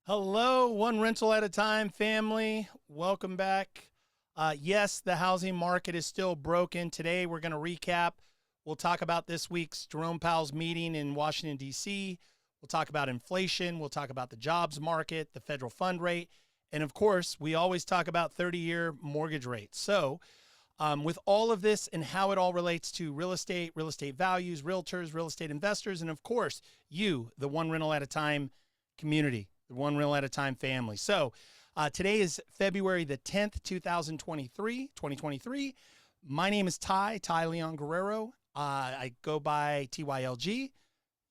Hello, one rental at a time family. Welcome back. Yes, the housing market is still broken. Today, we're going to recap. We'll talk about this week's Jerome Powell's meeting in Washington, D.C. We'll talk about inflation. We'll talk about the jobs market, the federal fund rate. And of course, we always talk about 30-year mortgage rates. So with all of this and how it all relates to real estate values, realtors, real estate investors, and of course, you, the one rental at a time community, the one rental at a time family. So today is February the 10th, 2023. My name is Ty Leon Guerrero. I go by TYLG.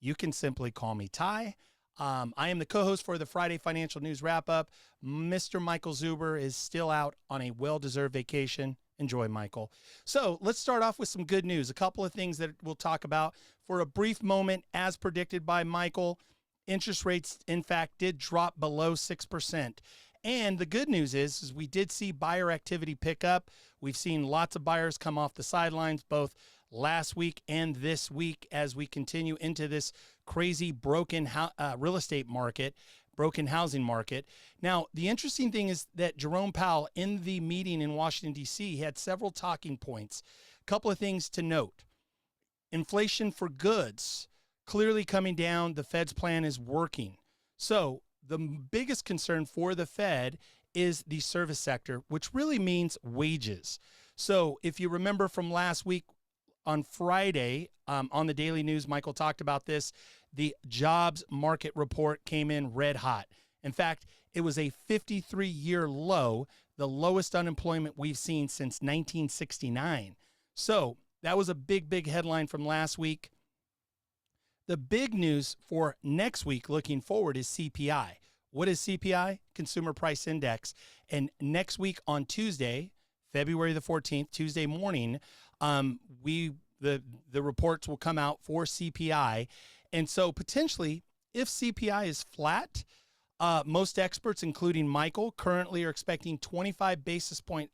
You can simply call me Ty. I am the co-host for the Friday Financial News Wrap-Up. Mr. Michael Zuber is still out on a well-deserved vacation. Enjoy, Michael. So let's start off with some good news. A couple of things that we'll talk about for a brief moment. As predicted by Michael, interest rates, in fact, did drop below 6%. And the good news is we did see buyer activity pick up. We've seen lots of buyers come off the sidelines, both last week and this week, as we continue into this crazy broken real estate market, broken housing market. Now, the interesting thing is that Jerome Powell, in the meeting in Washington, D.C., had several talking points. A couple of things to note. Inflation for goods clearly coming down. The Fed's plan is working. So the biggest concern for the Fed is the service sector, which really means wages. So if you remember from last week on Friday on the Daily News, Michael talked about this. The jobs market report came in red hot. In fact, it was a 53-year low, the lowest unemployment we've seen since 1969. So that was a big headline from last week. The big news for next week looking forward is CPI. What is CPI? Consumer Price Index. And next week on Tuesday, February the 14th, Tuesday morning, the reports will come out for CPI. And so potentially, if CPI is flat, most experts, including Michael, currently are expecting 25 basis point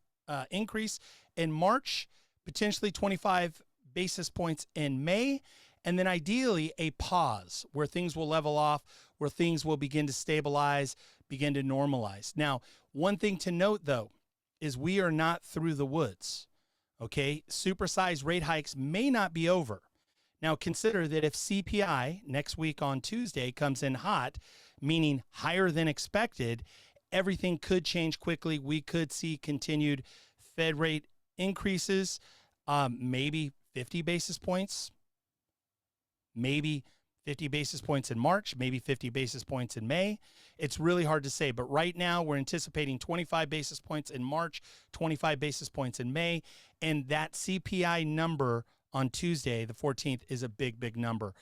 increase in March, potentially 25 basis points in May, and then ideally a pause where things will level off, where things will begin to stabilize, begin to normalize. Now, one thing to note, though, is we are not through the woods, okay? Supersized rate hikes may not be over. Now, consider that if CPI next week on Tuesday comes in hot, meaning higher than expected, everything could change quickly. We could see continued Fed rate increases, maybe 50 basis points, maybe 50 basis points in March, maybe 50 basis points in May. It's really hard to say, but right now we're anticipating 25 basis points in March, 25 basis points in May, and that CPI number on Tuesday, the 14th, is a big number.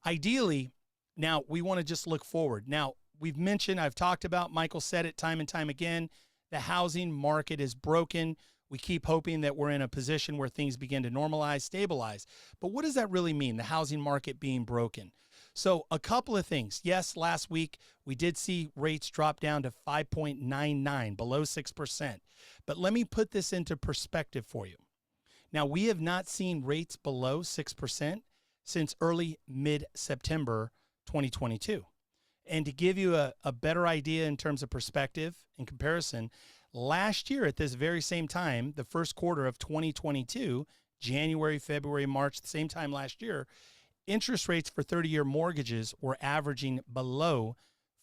Ideally, now we want to just look forward. Now, I've talked about, Michael said it time and time again, the housing market is broken. We keep hoping that we're in a position where things begin to normalize, stabilize. But what does that really mean, the housing market being broken? So a couple of things. Yes, last week we did see rates drop down to 5.99, below 6%. But let me put this into perspective for you. Now, we have not seen rates below 6% since early mid-September 2022. And to give you a better idea in terms of perspective and comparison, last year at this very same time, the first quarter of 2022, January, February, March, the same time last year, interest rates for 30-year mortgages were averaging below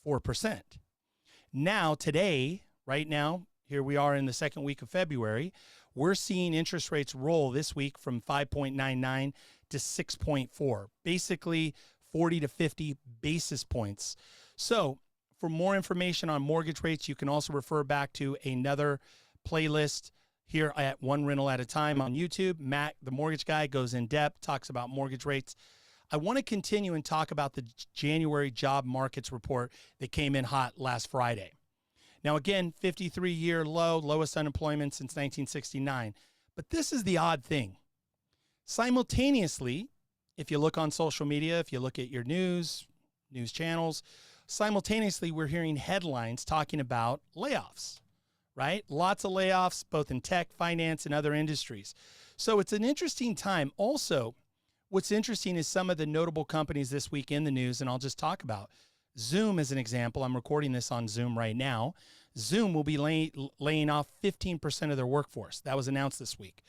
4%. Now, today, right now, here we are in the second week of February, we're seeing interest rates roll this week from 5.99 to 6.4, basically 40 to 50 basis points. So for more information on mortgage rates, you can also refer back to another playlist here at One Rental at a Time on YouTube. Matt, the mortgage guy, goes in depth, talks about mortgage rates. I want to continue and talk about the January job markets report that came in hot last Friday. Now, again, 53-year low, lowest unemployment since 1969. But this is the odd thing. Simultaneously, if you look on social media, if you look at your news channels, simultaneously we're hearing headlines talking about layoffs, right? Lots of layoffs, both in tech, finance, and other industries. So it's an interesting time. Also, what's interesting is some of the notable companies this week in the news, and I'll just talk about. Zoom, as an example, I'm recording this on Zoom right now. Zoom will be laying off 15% of their workforce. That was announced this week.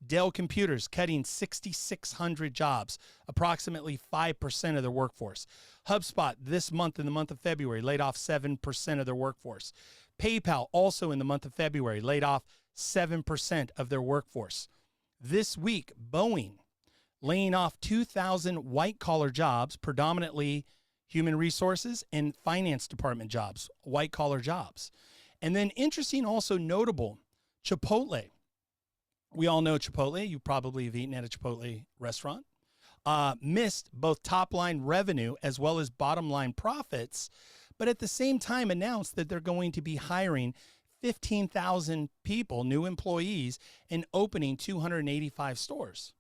Dell Computers cutting 6,600 jobs, approximately 5% of their workforce. HubSpot this month, in the month of February, laid off 7% of their workforce. PayPal also in the month of February laid off 7% of their workforce. This week, Boeing laying off 2,000 white-collar jobs, predominantly human resources and finance department jobs, white-collar jobs. And then interesting, also notable, Chipotle. We all know Chipotle. You probably have eaten at a Chipotle restaurant. Missed both top-line revenue as well as bottom-line profits, but at the same time announced that they're going to be hiring 15,000 people, new employees, and opening 285 stores.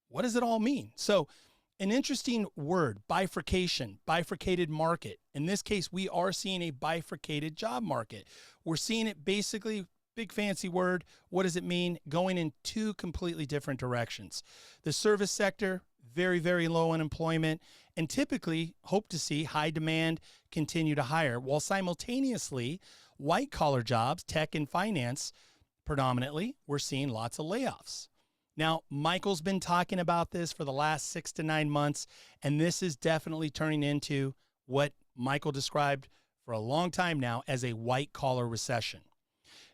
What does it all mean? So an interesting word, bifurcation, bifurcated market. In this case, we are seeing a bifurcated job market. We're seeing it basically, big fancy word. What does it mean? Going in two completely different directions. The service sector, very, very low unemployment, and typically hope to see high demand continue to hire, while simultaneously white collar jobs, tech and finance predominantly, we're seeing lots of layoffs. Now, Michael's been talking about this for the last 6 to 9 months, and this is definitely turning into what Michael described for a long time now as a white collar recession.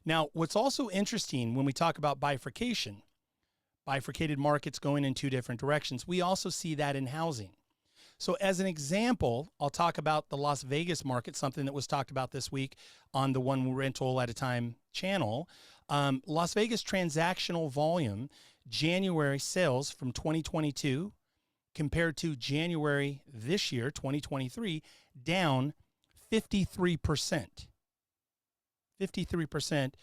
Now, what's also interesting when we talk about bifurcation, bifurcated markets going in two different directions, we also see that in housing. So as an example, I'll talk about the Las Vegas market, something that was talked about this week on the One Rental at a Time channel. Las Vegas transactional volume, January sales from 2022 compared to January this year, 2023, down 53%. 53%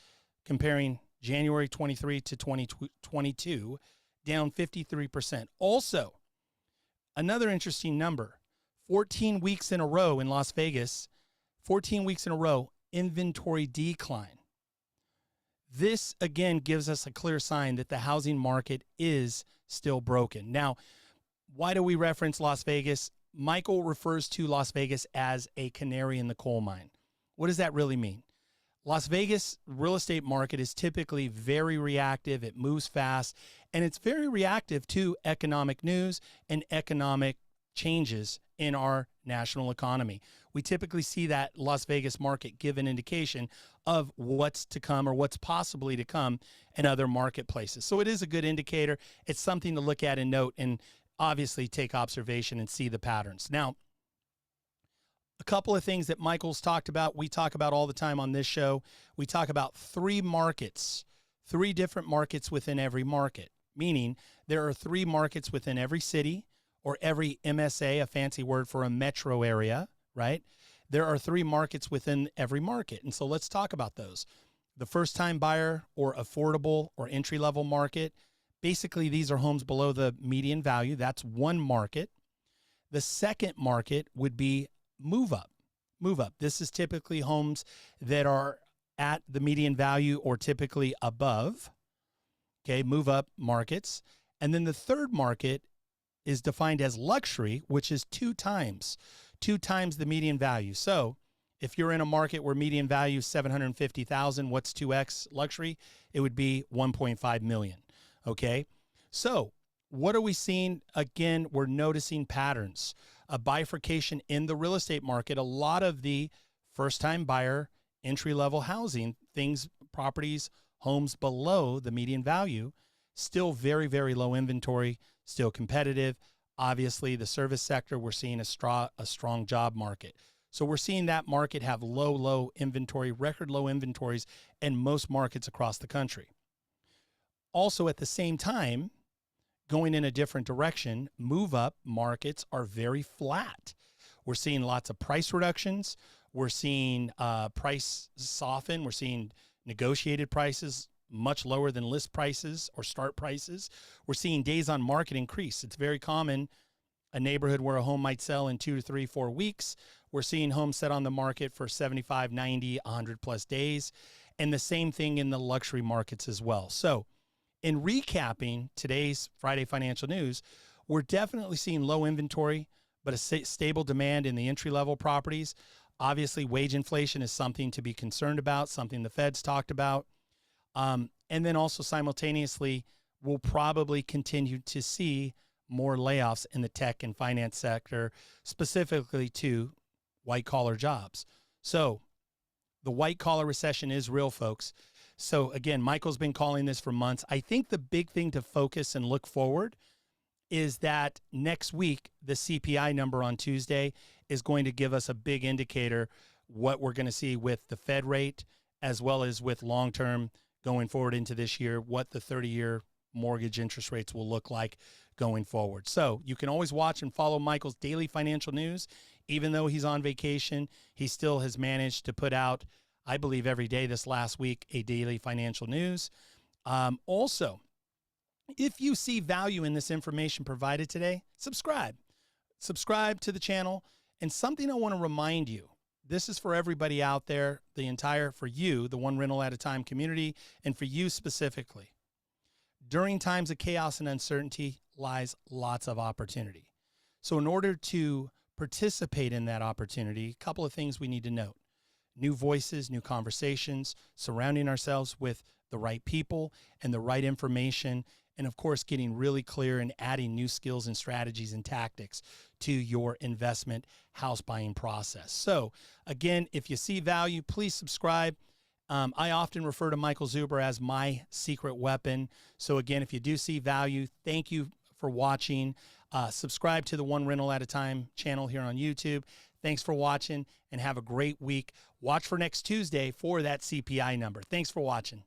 comparing January 23 to 2022, down 53%. Also, another interesting number, 14 weeks in a row in Las Vegas, 14 weeks in a row, inventory decline. This, again, gives us a clear sign that the housing market is still broken. Now, why do we reference Las Vegas? Michael refers to Las Vegas as a canary in the coal mine. What does that really mean? Las Vegas real estate market is typically very reactive. It moves fast, and it's very reactive to economic news and economic changes in our national economy. We typically see that Las Vegas market give an indication of what's to come or what's possibly to come in other marketplaces. So it is a good indicator. It's something to look at and note and obviously take observation and see the patterns. Now, a couple of things that Michael's talked about, we talk about all the time on this show. We talk about three markets, three different markets within every market, meaning there are three markets within every city or every MSA, a fancy word for a metro area, right? There are three markets within every market. And so let's talk about those. The first-time buyer or affordable or entry-level market, basically these are homes below the median value. That's one market. The second market would be move up. Move up. This is typically homes that are at the median value or typically above. Okay, move up markets. And then the third market is defined as luxury, which is two times the median value. So if you're in a market where median value is $750,000, what's 2x luxury? It would be 1.5 million. Okay. So what are we seeing? Again, we're noticing patterns, a bifurcation in the real estate market. A lot of the first-time buyer, entry-level housing, things, properties, homes below the median value, still very, very low inventory, still competitive. Obviously, the service sector, we're seeing a strong job market. So we're seeing that market have low inventory, record low inventories in most markets across the country. Also, at the same time, going in a different direction, move-up markets are very flat. We're seeing lots of price reductions. We're seeing price soften. We're seeing negotiated prices much lower than list prices or start prices. We're seeing days on market increase. It's very common, a neighborhood where a home might sell in 2 to 3, 4 weeks. We're seeing homes set on the market for 75, 90, 100 plus days. And the same thing in the luxury markets as well. So in recapping today's Friday Financial News, we're definitely seeing low inventory, but a stable demand in the entry-level properties. Obviously, wage inflation is something to be concerned about, something the Fed's talked about. And then also simultaneously, we'll probably continue to see more layoffs in the tech and finance sector, specifically to white-collar jobs. So the white-collar recession is real, folks. So again, Michael's been calling this for months. I think the big thing to focus and look forward is that next week, the CPI number on Tuesday is going to give us a big indicator what we're going to see with the Fed rate, as well as with long-term going forward into this year, what the 30-year mortgage interest rates will look like going forward. So you can always watch and follow Michael's daily financial news. Even though he's on vacation, he still has managed to put out, I believe every day this last week, a daily financial news. Also, if you see value in this information provided today, subscribe. Subscribe to the channel. And something I want to remind you, this is for everybody out there, for you, the One Rental at a Time community, and for you specifically. During times of chaos and uncertainty lies lots of opportunity. So in order to participate in that opportunity, a couple of things we need to note. New voices, new conversations, surrounding ourselves with the right people and the right information, and of course, getting really clear and adding new skills and strategies and tactics to your investment house buying process. So again, if you see value, please subscribe. I often refer to Michael Zuber as my secret weapon. So again, if you do see value, thank you for watching. Subscribe to the One Rental at a Time channel here on YouTube. Thanks for watching and have a great week. Watch for next Tuesday for that CPI number. Thanks for watching.